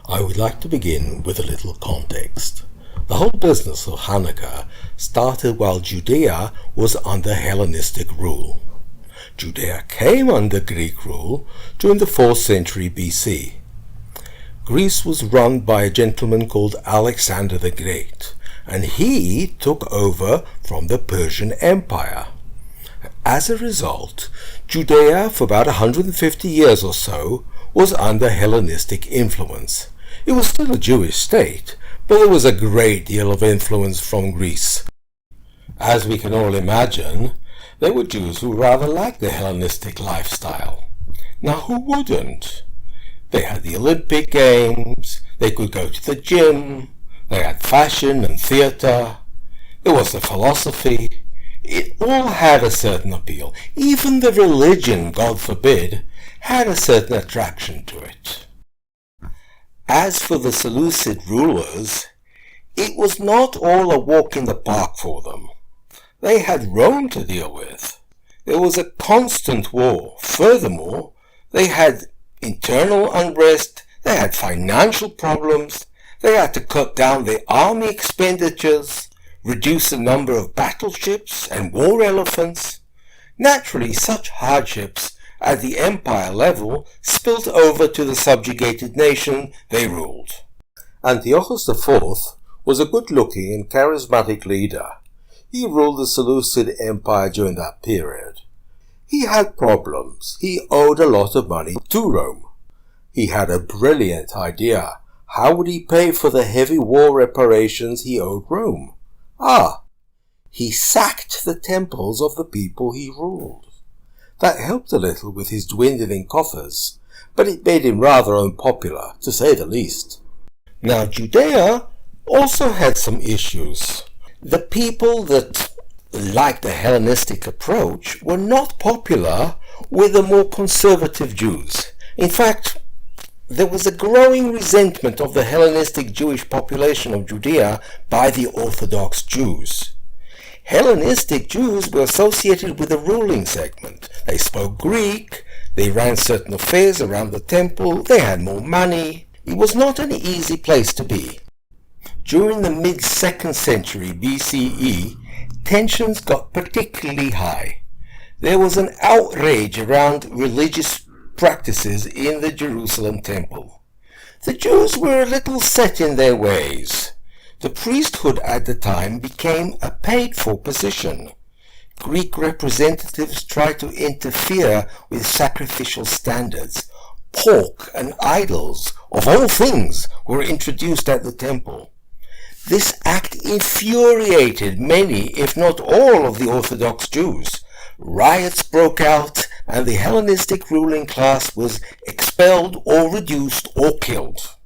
I would like to begin with a little context. The whole business of Hanukkah started while Judea was under Hellenistic rule. Judea came under Greek rule during the 4th century BC. Greece was run by a gentleman called Alexander the Great, and he took over from the Persian Empire. As a result, Judea for about 150 years or so was under Hellenistic influence. It was still a Jewish state, but there was a great deal of influence from Greece. As we can all imagine, there were Jews who rather liked the Hellenistic lifestyle. Now who wouldn't? They had the Olympic Games, they could go to the gym, they had fashion and theatre, there was the philosophy. It all had a certain appeal. Even the religion, God forbid, had a certain attraction to it. As for the Seleucid rulers, it was not all a walk in the park for them. They had Rome to deal with. There was a constant war. Furthermore, they had internal unrest, they had financial problems, they had to cut down their army expenditures, reduce the number of battleships and war elephants. Naturally, such hardships at the empire level spilt over to the subjugated nation they ruled. Antiochus IV was a good-looking and charismatic leader. He ruled the Seleucid Empire during that period. He had problems. He owed a lot of money to Rome. He had a brilliant idea. How would he pay for the heavy war reparations he owed Rome? He sacked the temples of the people he ruled. That helped a little with his dwindling coffers, but it made him rather unpopular, to say the least. Now Judea also had some issues. The people that liked the Hellenistic approach were not popular with the more conservative Jews. In fact, there was a growing resentment of the Hellenistic Jewish population of Judea by the Orthodox Jews. Hellenistic Jews were associated with the ruling segment. They spoke Greek, they ran certain affairs around the temple, they had more money. It was not an easy place to be. During the mid-2nd century BCE, tensions got particularly high. There was an outrage around religious practices in the Jerusalem temple. The Jews were a little set in their ways. The priesthood at the time became a paid-for position. Greek representatives tried to interfere with sacrificial standards. Pork and idols, of all things, were introduced at the temple. This act infuriated many, if not all, of the Orthodox Jews. Riots broke out, and the Hellenistic ruling class was expelled or reduced or killed.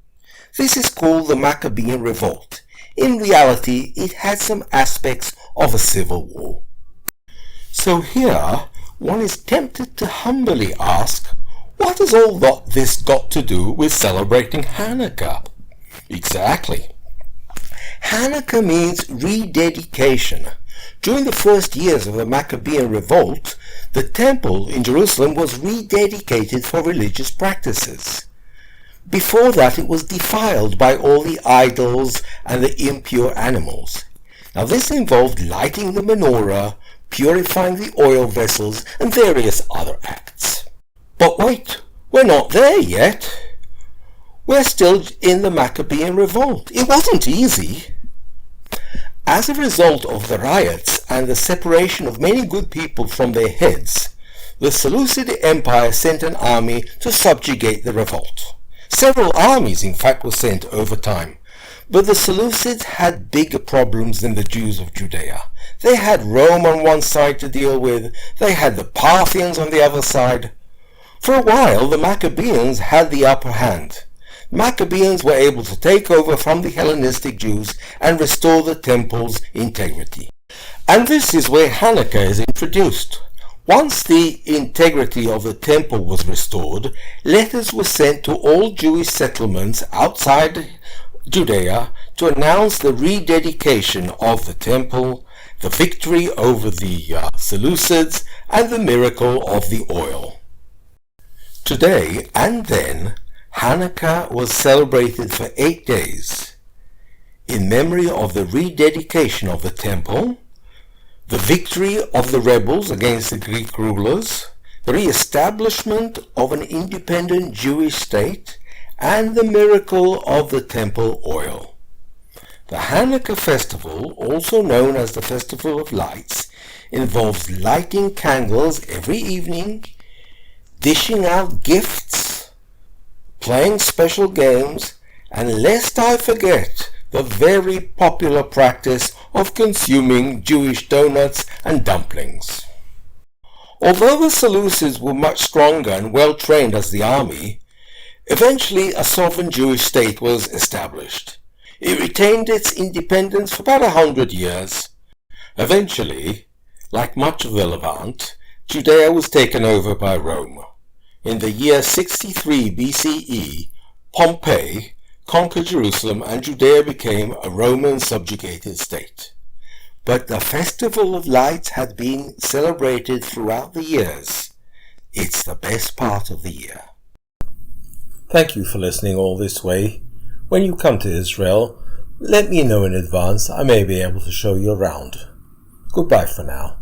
This is called the Maccabean Revolt. In reality, it had some aspects of a civil war. So here, one is tempted to humbly ask, what has all this got to do with celebrating Hanukkah? Exactly. Hanukkah means rededication. During the first years of the Maccabean Revolt, the temple in Jerusalem was rededicated for religious practices. Before that, it was defiled by all the idols and the impure animals. Now this involved lighting the menorah, purifying the oil vessels, and various other acts. But wait, we're not there yet. We're still in the Maccabean Revolt. It wasn't easy. As a result of the riots and the separation of many good people from their heads, the Seleucid Empire sent an army to subjugate the revolt. Several armies, in fact, were sent over time. But the Seleucids had bigger problems than the Jews of Judea. They had Rome on one side to deal with, they had the Parthians on the other side. For a while, the Maccabeans had the upper hand. Maccabeans were able to take over from the Hellenistic Jews and restore the temple's integrity. And this is where Hanukkah is introduced. Once the integrity of the temple was restored, letters were sent to all Jewish settlements outside Judea to announce the rededication of the temple, the victory over the Seleucids, and the miracle of the oil. Today and then, Hanukkah was celebrated for 8 days in memory of the rededication of the temple, the victory of the rebels against the Greek rulers, the re-establishment of an independent Jewish state, and the miracle of the temple oil. The Hanukkah festival, also known as the Festival of Lights, involves lighting candles every evening, dishing out gifts, playing special games, and lest I forget, the very popular practice of consuming Jewish donuts and dumplings. Although the Seleucids were much stronger and well trained as the army, eventually a sovereign Jewish state was established. It retained its independence for about 100 years. Eventually, like much of the Levant, Judea was taken over by Rome. In the year 63 BCE, Pompey conquered Jerusalem and Judea became a Roman subjugated state. But the Festival of Lights had been celebrated throughout the years. It's the best part of the year. Thank you for listening all this way. When you come to Israel, let me know in advance. I may be able to show you around. Goodbye for now.